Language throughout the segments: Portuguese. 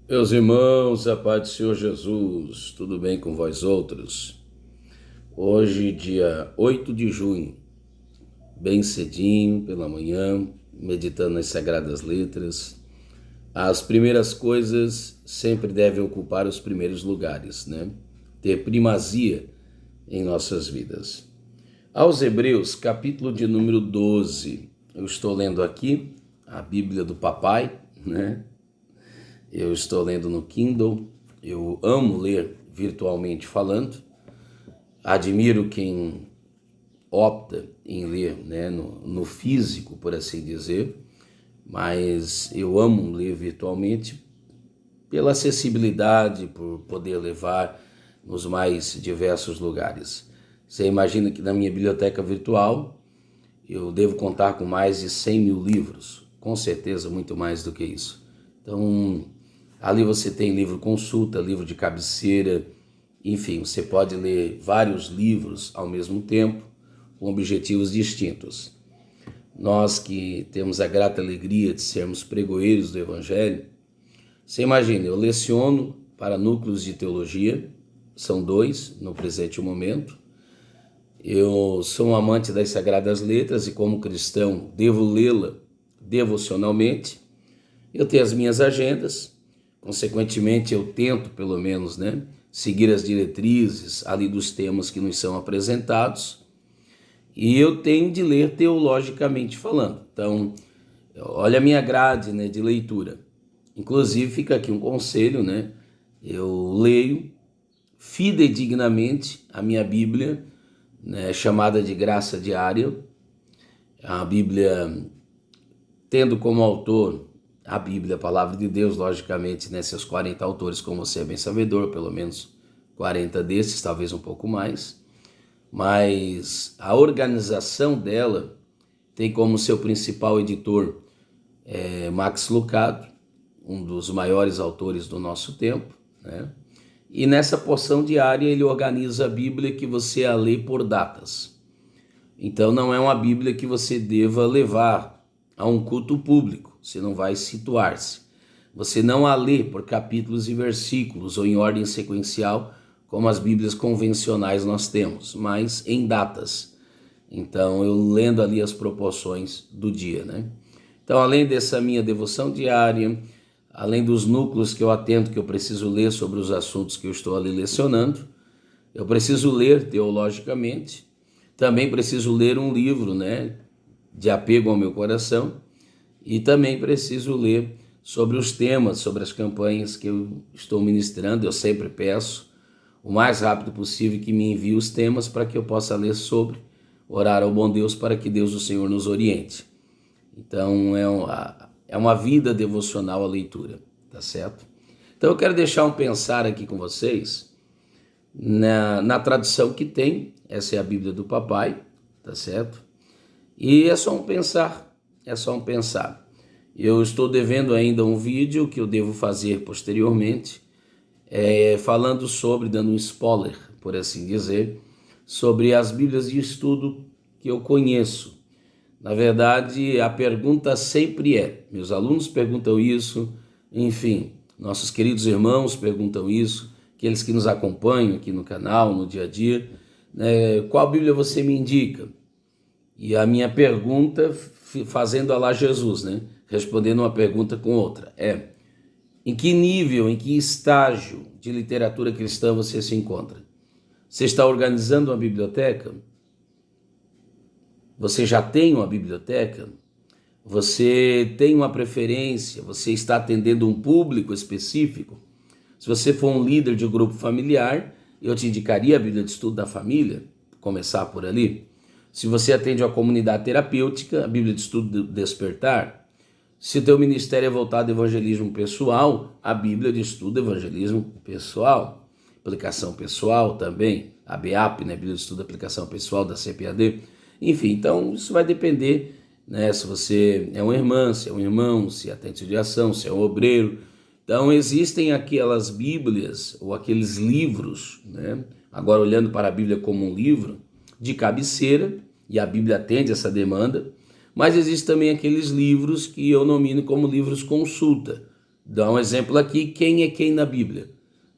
Meus irmãos, a paz do Senhor Jesus, tudo bem com vós outros? Hoje, dia 8 de junho, bem cedinho pela manhã, meditando nas Sagradas Letras. As primeiras coisas sempre devem ocupar os primeiros lugares, né? Ter primazia em nossas vidas. Aos Hebreus, capítulo de número 12, eu estou lendo aqui a Bíblia do Papai, né? Eu estou lendo no Kindle, eu amo ler virtualmente falando, admiro quem opta em ler, né, no físico, por assim dizer, mas eu amo ler virtualmente pela acessibilidade, por poder levar nos mais diversos lugares. Você imagina que na minha biblioteca virtual eu devo contar com mais de 100 mil livros, com certeza muito mais do que isso. Então, ali você tem livro consulta, livro de cabeceira, enfim, você pode ler vários livros ao mesmo tempo, com objetivos distintos. Nós que temos a grata alegria de sermos pregoeiros do Evangelho, você imagina, eu leciono para núcleos de teologia, são 2 no presente momento. Eu sou um amante das Sagradas Letras e, como cristão, devo lê-la devocionalmente. Eu tenho as minhas agendas, consequentemente eu tento, pelo menos, né, seguir as diretrizes ali dos temas que nos são apresentados, e eu tenho de ler teologicamente falando. Então, olha a minha grade, né, de leitura. Inclusive, fica aqui um conselho, né, eu leio fidedignamente a minha Bíblia, né, chamada de Graça Diária, a Bíblia tendo como autor a Bíblia, a Palavra de Deus, logicamente, né, seus 40 autores, como você é bem sabedor, pelo menos 40 desses, talvez um pouco mais, mas a organização dela tem como seu principal editor Max Lucado, um dos maiores autores do nosso tempo, né? E nessa porção diária ele organiza a Bíblia que você a lê por datas. Então não é uma Bíblia que você deva levar a um culto público, você não vai situar-se. Você não a lê por capítulos e versículos ou em ordem sequencial, como as Bíblias convencionais nós temos, mas em datas. Então eu lendo ali as proporções do dia, né? Então, além dessa minha devoção diária, além dos núcleos que eu atento, que eu preciso ler sobre os assuntos que eu estou ali lecionando, eu preciso ler teologicamente, também preciso ler um livro, né, de apego ao meu coração, e também preciso ler sobre os temas, sobre as campanhas que eu estou ministrando. Eu sempre peço o mais rápido possível que me envie os temas para que eu possa ler sobre, orar ao bom Deus para que Deus, o Senhor, nos oriente. Então é uma vida devocional a leitura, tá certo? Então eu quero deixar um pensar aqui com vocês na tradução que tem, essa é a Bíblia do Papai, tá certo? E é só um pensar, é só um pensar. Eu estou devendo ainda um vídeo que eu devo fazer posteriormente, falando sobre, dando um spoiler, por assim dizer, sobre as Bíblias de estudo que eu conheço. Na verdade, a pergunta sempre meus alunos perguntam isso, enfim, nossos queridos irmãos perguntam isso, aqueles que nos acompanham aqui no canal, no dia a dia, né, qual Bíblia você me indica? E a minha pergunta, fazendo a lá Jesus, né, respondendo uma pergunta com outra, em que nível, em que estágio de literatura cristã você se encontra? Você está organizando uma biblioteca? Você já tem uma biblioteca? Você tem uma preferência? Você está atendendo um público específico? Se você for um líder de um grupo familiar, eu te indicaria a Bíblia de Estudo da Família, começar por ali. Se você atende uma comunidade terapêutica, a Bíblia de Estudo do Despertar. Se o teu ministério é voltado ao evangelismo pessoal, a Bíblia de Estudo do Evangelismo Pessoal. Aplicação pessoal também, a BEAP, né? Bíblia de Estudo da Aplicação Pessoal da CPAD. Enfim, então isso vai depender, né? Se você é uma irmã, se é um irmão, se atende de ação, se é um obreiro. Então existem aquelas Bíblias ou aqueles livros, né? Agora olhando para a Bíblia como um livro de cabeceira, e a Bíblia atende essa demanda, mas existem também aqueles livros que eu nomino como livros consulta, Dá um exemplo aqui, quem é quem na Bíblia?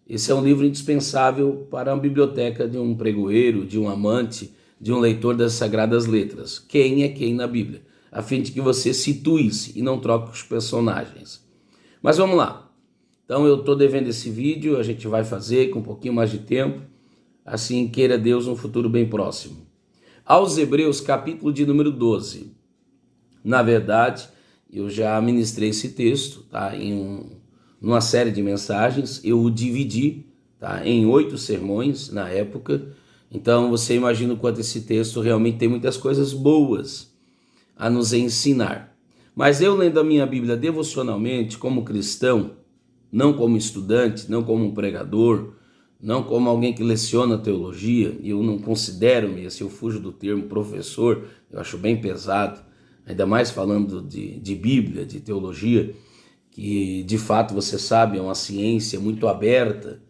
Esse é um livro indispensável para a biblioteca de um pregoeiro, de um amante, de um leitor das Sagradas Letras. Quem é quem na Bíblia? A fim de que você situe-se e não troque os personagens. Mas vamos lá. Então eu estou devendo esse vídeo, a gente vai fazer com um pouquinho mais de tempo, assim queira Deus, um futuro bem próximo. Aos Hebreus, capítulo de número 12. Na verdade, eu já ministrei esse texto, tá? Numa série de mensagens, eu o dividi, tá? Em 8 sermões na época. Então você imagina o quanto esse texto realmente tem muitas coisas boas a nos ensinar. Mas eu lendo a minha Bíblia devocionalmente, como cristão, não como estudante, não como um pregador, não como alguém que leciona teologia, e eu não considero-me, assim, eu fujo do termo professor, eu acho bem pesado, ainda mais falando de Bíblia, de teologia, que de fato você sabe é uma ciência muito aberta,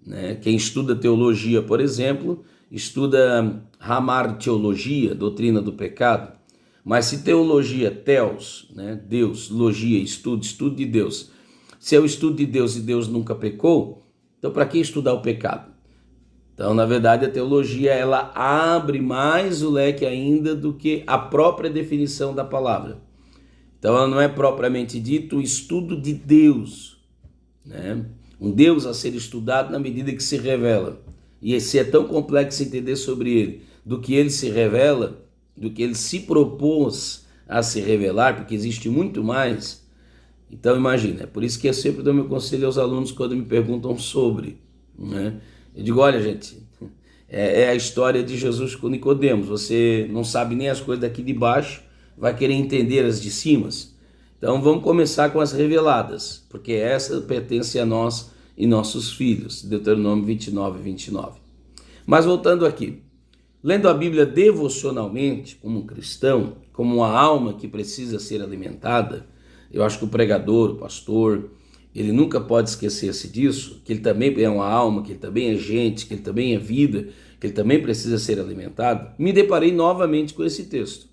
né? Quem estuda teologia, por exemplo, estuda hamartiologia, doutrina do pecado, mas se teologia, theos, né? Deus, logia, estudo de Deus, se é o estudo de Deus e Deus nunca pecou, então para que estudar o pecado? Então, na verdade, a teologia ela abre mais o leque ainda do que a própria definição da palavra. Então, ela não é propriamente dito o estudo de Deus, né? Um Deus a ser estudado na medida que se revela. E esse é tão complexo entender sobre ele, do que ele se revela, do que ele se propôs a se revelar, porque existe muito mais. Então, imagina, é por isso que eu sempre dou meu conselho aos alunos quando me perguntam sobre, né? Eu digo, olha, gente, é a história de Jesus com Nicodemos. Você não sabe nem as coisas daqui de baixo, vai querer entender as de cima. Então vamos começar com as reveladas, porque essa pertence a nós e nossos filhos. Deuteronômio 29, 29. Mas voltando aqui, lendo a Bíblia devocionalmente, como um cristão, como uma alma que precisa ser alimentada, eu acho que o pregador, o pastor, ele nunca pode esquecer-se disso, que ele também é uma alma, que ele também é gente, que ele também é vida, que ele também precisa ser alimentado. Me deparei novamente com esse texto.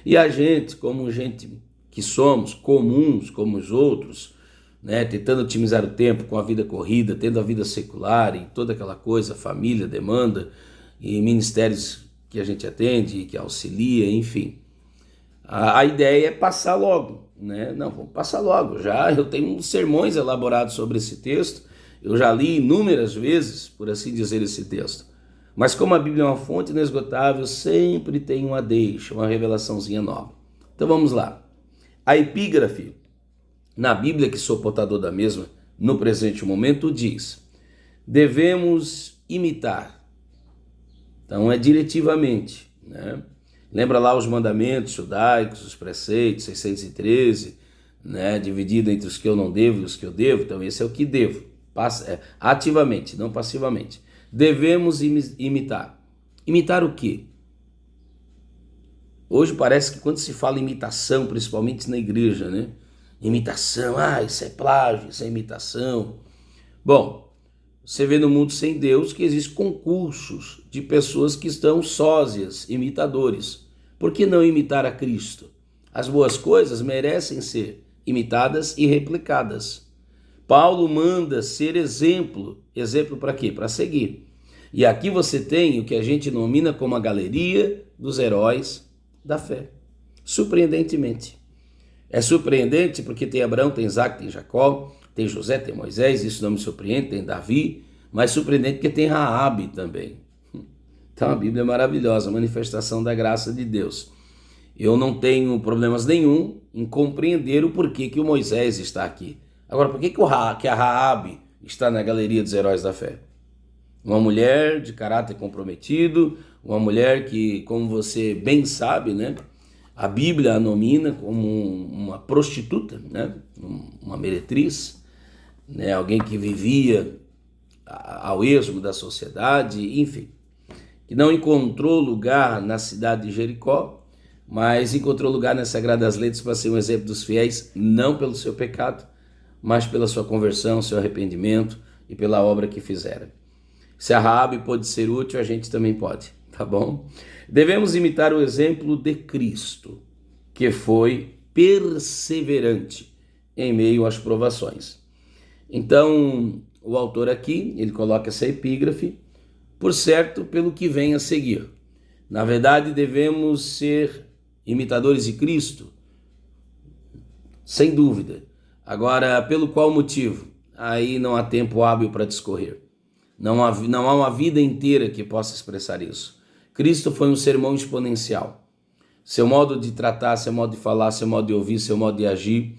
E a gente, como gente que somos, comuns como os outros, né, tentando otimizar o tempo com a vida corrida, tendo a vida secular e toda aquela coisa, família, demanda, e ministérios que a gente atende, que auxilia, enfim. A ideia é passar logo, né? Não, vamos passar logo. Já eu tenho uns sermões elaborados sobre esse texto, eu já li inúmeras vezes, por assim dizer, esse texto. Mas como a Bíblia é uma fonte inesgotável, sempre tem uma deixa, uma revelaçãozinha nova. Então vamos lá. A epígrafe, na Bíblia que sou portador da mesma, no presente momento, diz: devemos imitar. Então é diretivamente, né? Lembra lá os mandamentos judaicos, os preceitos, 613, né? Dividido entre os que eu não devo e os que eu devo. Então esse é o que devo, ativamente, não passivamente. Devemos imitar. Imitar o quê? Hoje parece que quando se fala imitação, principalmente na igreja, né? Imitação, isso é plágio, isso é imitação. Bom, você vê no mundo sem Deus que existem concursos de pessoas que estão sósias, imitadores. Por que não imitar a Cristo? As boas coisas merecem ser imitadas e replicadas. Paulo manda ser exemplo. Exemplo para quê? Para seguir. E aqui você tem o que a gente denomina como a galeria dos heróis da fé. Surpreendentemente. É surpreendente porque tem Abraão, tem Isaac, tem Jacó, tem José, tem Moisés, isso não me surpreende, tem Davi, mas surpreendente porque tem Raabe também. Então a Bíblia é maravilhosa, manifestação da graça de Deus. Eu não tenho problemas nenhum em compreender o porquê que o Moisés está aqui. Agora, por que a Raabe está na galeria dos heróis da fé? Uma mulher de caráter comprometido, uma mulher que, como você bem sabe, né, a Bíblia a nomina como uma prostituta, né, uma meretriz, né, alguém que vivia ao esmo da sociedade, enfim, que não encontrou lugar na cidade de Jericó, mas encontrou lugar nas Sagradas Letras para ser um exemplo dos fiéis, não pelo seu pecado, mas pela sua conversão, seu arrependimento e pela obra que fizera. Se a Raabe pode ser útil, a gente também pode, tá bom? Devemos imitar o exemplo de Cristo, que foi perseverante em meio às provações. Então, o autor aqui, ele coloca essa epígrafe, por certo, pelo que vem a seguir. Na verdade, devemos ser imitadores de Cristo, sem dúvida. Agora, pelo qual motivo? Aí não há tempo hábil para discorrer. Não há uma vida inteira que possa expressar isso. Cristo foi um sermão exponencial. Seu modo de tratar, seu modo de falar, seu modo de ouvir, seu modo de agir.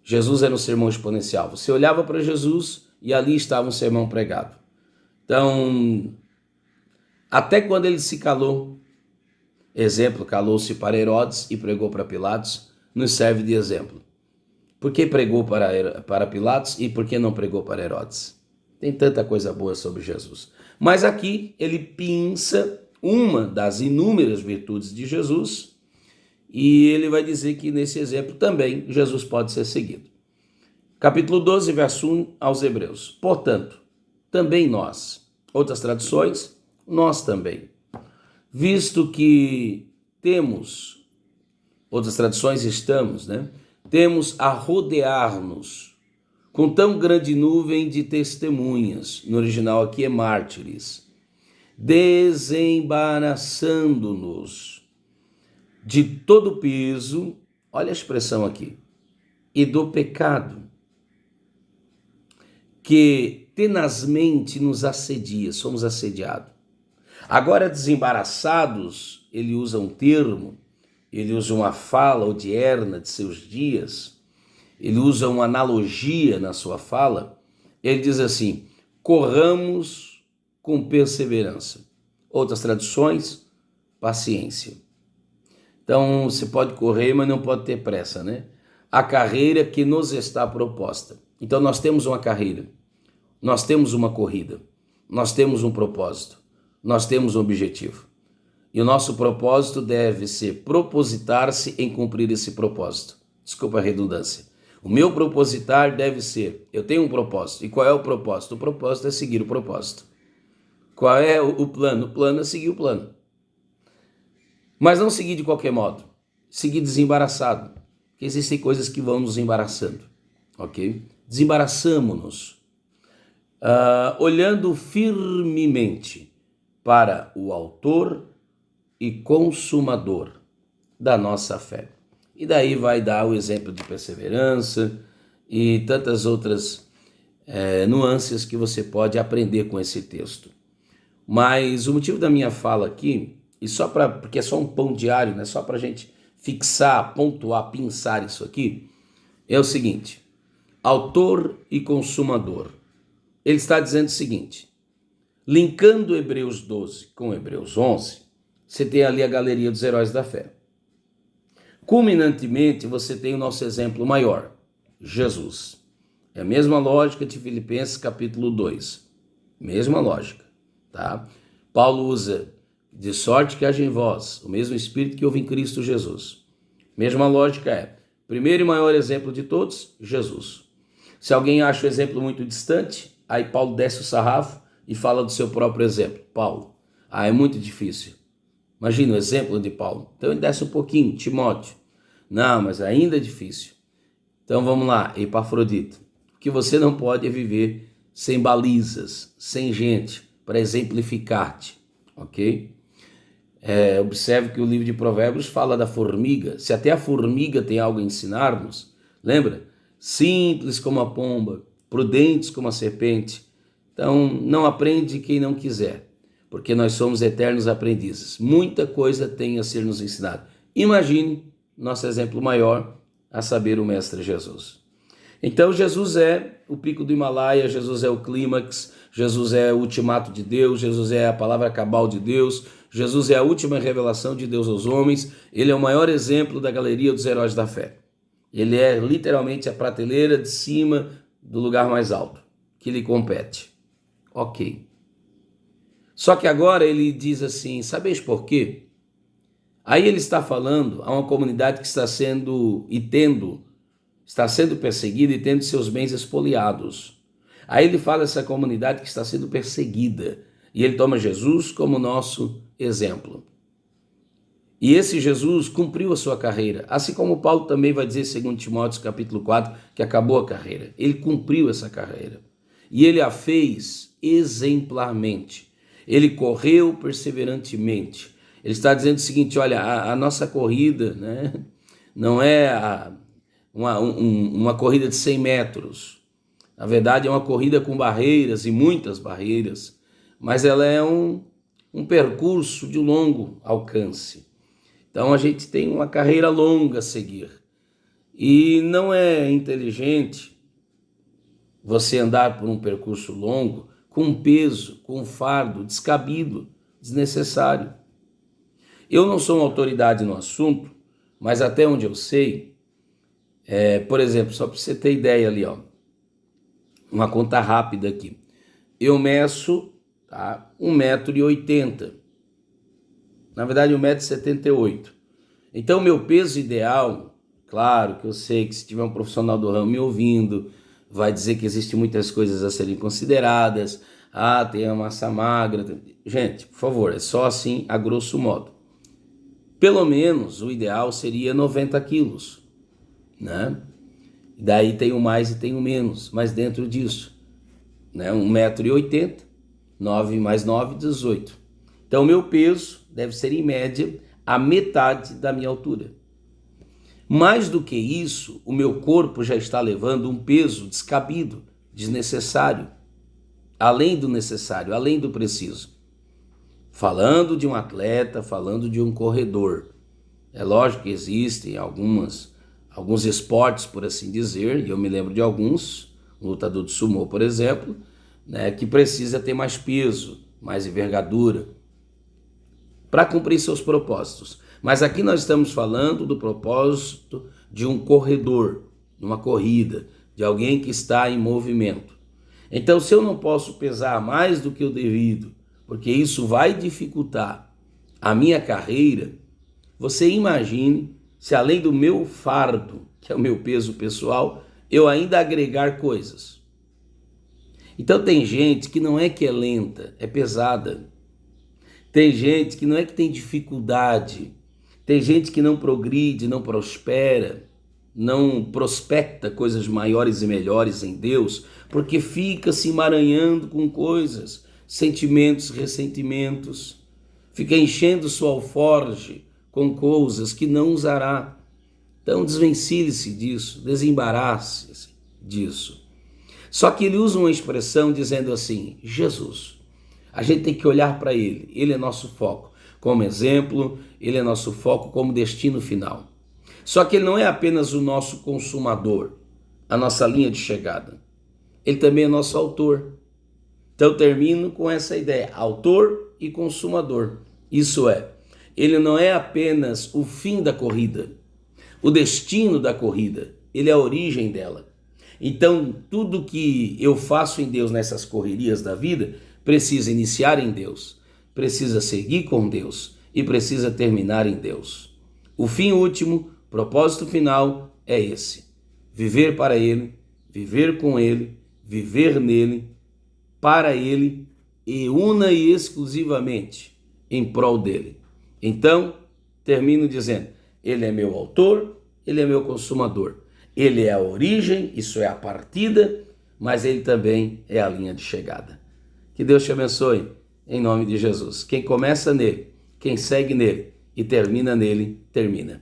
Jesus era um sermão exponencial. Você olhava para Jesus e ali estava um sermão pregado. Então, até quando ele se calou, exemplo, calou-se para Herodes e pregou para Pilatos, nos serve de exemplo. Por que pregou para Pilatos e por que não pregou para Herodes? Tem tanta coisa boa sobre Jesus. Mas aqui ele pinça uma das inúmeras virtudes de Jesus e ele vai dizer que nesse exemplo também Jesus pode ser seguido. Capítulo 12, verso 1 aos Hebreus. Portanto, também nós, outras traduções, nós também, visto que temos, outras traduções estamos, temos a rodear-nos com tão grande nuvem de testemunhas, no original aqui é mártires, desembaraçando-nos de todo o peso, olha a expressão aqui, e do pecado, que tenazmente nos assedia, somos assediados. Agora, desembaraçados, ele usa um termo, ele usa uma fala odierna de seus dias, ele usa uma analogia na sua fala, ele diz assim, corramos com perseverança. Outras traduções, paciência. Então, você pode correr, mas não pode ter pressa, A carreira que nos está proposta. Então, nós temos uma carreira, nós temos uma corrida, nós temos um propósito, nós temos um objetivo. E o nosso propósito deve ser propositar-se em cumprir esse propósito. Desculpa a redundância. O meu propositar deve ser, eu tenho um propósito. E qual é o propósito? O propósito é seguir o propósito. Qual é o plano? O plano é seguir o plano. Mas não seguir de qualquer modo. Seguir desembaraçado. Porque existem coisas que vão nos embaraçando. Ok? Desembaraçamo-nos. Olhando firmemente para o autor e consumador da nossa fé. E daí vai dar o exemplo de perseverança e tantas outras nuances que você pode aprender com esse texto. Mas o motivo da minha fala aqui, e porque é só um pão diário, só para a gente fixar, pontuar, pensar isso aqui, é o seguinte, autor e consumador. Ele está dizendo o seguinte, linkando Hebreus 12 com Hebreus 11, você tem ali a galeria dos heróis da fé. Culminantemente, você tem o nosso exemplo maior, Jesus. É a mesma lógica de Filipenses capítulo 2. Mesma lógica, tá? Paulo usa, de sorte que haja em vós, o mesmo Espírito que houve em Cristo Jesus. Mesma lógica é, primeiro e maior exemplo de todos, Jesus. Se alguém acha o exemplo muito distante, aí Paulo desce o sarrafo e fala do seu próprio exemplo. Paulo, é muito difícil. Imagina o exemplo de Paulo. Então ele desce um pouquinho, Timóteo. Não, mas ainda é difícil. Então vamos lá, Epafrodito. O que você não pode é viver sem balizas, sem gente, para exemplificar-te, ok? Observe que o livro de Provérbios fala da formiga. Se até a formiga tem algo a ensinar-nos, lembra? Simples como a pomba, prudentes como a serpente. Então não aprende quem não quiser, porque nós somos eternos aprendizes. Muita coisa tem a ser nos ensinado. Imagine nosso exemplo maior, a saber, o Mestre Jesus. Então Jesus é o pico do Himalaia, Jesus é o clímax, Jesus é o ultimato de Deus, Jesus é a palavra cabal de Deus, Jesus é a última revelação de Deus aos homens, ele é o maior exemplo da galeria dos heróis da fé. Ele é literalmente a prateleira de cima do lugar mais alto, que lhe compete. Ok. Só que agora ele diz assim, sabeis por quê? Aí ele está falando a uma comunidade que está sendo perseguida e tendo seus bens expoliados. Aí ele fala essa comunidade que está sendo perseguida e ele toma Jesus como nosso exemplo. E esse Jesus cumpriu a sua carreira, assim como Paulo também vai dizer, segundo Timóteo capítulo 4, que acabou a carreira. Ele cumpriu essa carreira. E ele a fez exemplarmente. Ele correu perseverantemente. Ele está dizendo o seguinte, olha, a nossa corrida, né, não é uma corrida de 100 metros. Na verdade, é uma corrida com barreiras e muitas barreiras, mas ela é um percurso de longo alcance. Então a gente tem uma carreira longa a seguir. E não é inteligente você andar por um percurso longo com um peso, com um fardo descabido, desnecessário. Eu não sou uma autoridade no assunto, mas até onde eu sei, por exemplo, só para você ter ideia ali, ó, uma conta rápida aqui. Eu meço 1,80 m. Na verdade, 1,78 m. Então, meu peso ideal, claro que eu sei que se tiver um profissional do ramo me ouvindo, vai dizer que existem muitas coisas a serem consideradas. Tem a massa magra. Gente, por favor, é só assim a grosso modo. Pelo menos o ideal seria 90 quilos, né? Daí tem o mais e tem o menos, mas dentro disso, né? 1,80 m, 9 mais 9, 18. Então, meu peso deve ser, em média, a metade da minha altura. Mais do que isso, o meu corpo já está levando um peso descabido, desnecessário, além do necessário, além do preciso. Falando de um atleta, falando de um corredor. É lógico que existem alguns esportes, por assim dizer, e eu me lembro de alguns, um lutador de sumô, por exemplo, né, que precisa ter mais peso, mais envergadura, para cumprir seus propósitos. Mas aqui nós estamos falando do propósito de um corredor, numa corrida, de alguém que está em movimento. Então, se eu não posso pesar mais do que o devido, porque isso vai dificultar a minha carreira, você imagine se além do meu fardo, que é o meu peso pessoal, eu ainda agregar coisas. Então tem gente que não é que é lenta, é pesada. Tem gente que não é que tem dificuldade. Tem gente que não progride, não prospera, não prospecta coisas maiores e melhores em Deus, porque fica se emaranhando com coisas, sentimentos, ressentimentos, fica enchendo sua alforge com coisas que não usará. Então desvencilhe-se disso, desembarace-se disso. Só que ele usa uma expressão dizendo assim, Jesus. A gente tem que olhar para ele é nosso foco como exemplo, ele é nosso foco como destino final. Só que ele não é apenas o nosso consumador, a nossa linha de chegada. Ele também é nosso autor. Então eu termino com essa ideia, autor e consumador. Isso é, ele não é apenas o fim da corrida, o destino da corrida, ele é a origem dela. Então, tudo que eu faço em Deus nessas correrias da vida, precisa iniciar em Deus, precisa seguir com Deus e precisa terminar em Deus. O fim último, propósito final é esse: viver para Ele, viver com Ele, viver nele, para Ele e una e exclusivamente em prol dele. Então, termino dizendo, Ele é meu autor, Ele é meu consumador. Ele é a origem, isso é a partida, mas Ele também é a linha de chegada. Que Deus te abençoe, em nome de Jesus. Quem começa nele, quem segue nele e termina nele, termina.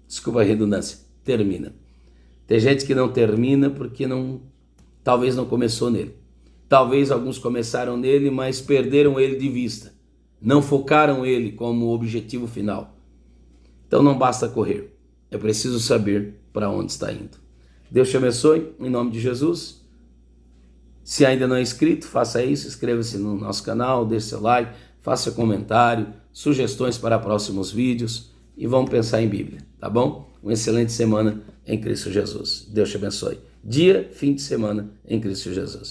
Desculpa a redundância, termina. Tem gente que não termina porque talvez não começou nele. Talvez alguns começaram nele, mas perderam ele de vista. Não focaram ele como objetivo final. Então não basta correr, é preciso saber para onde está indo. Deus te abençoe, em nome de Jesus. Se ainda não é inscrito, faça isso, inscreva-se no nosso canal, deixe seu like, faça comentário, sugestões para próximos vídeos e vamos pensar em Bíblia, tá bom? Uma excelente semana em Cristo Jesus. Deus te abençoe. Dia, fim de semana em Cristo Jesus.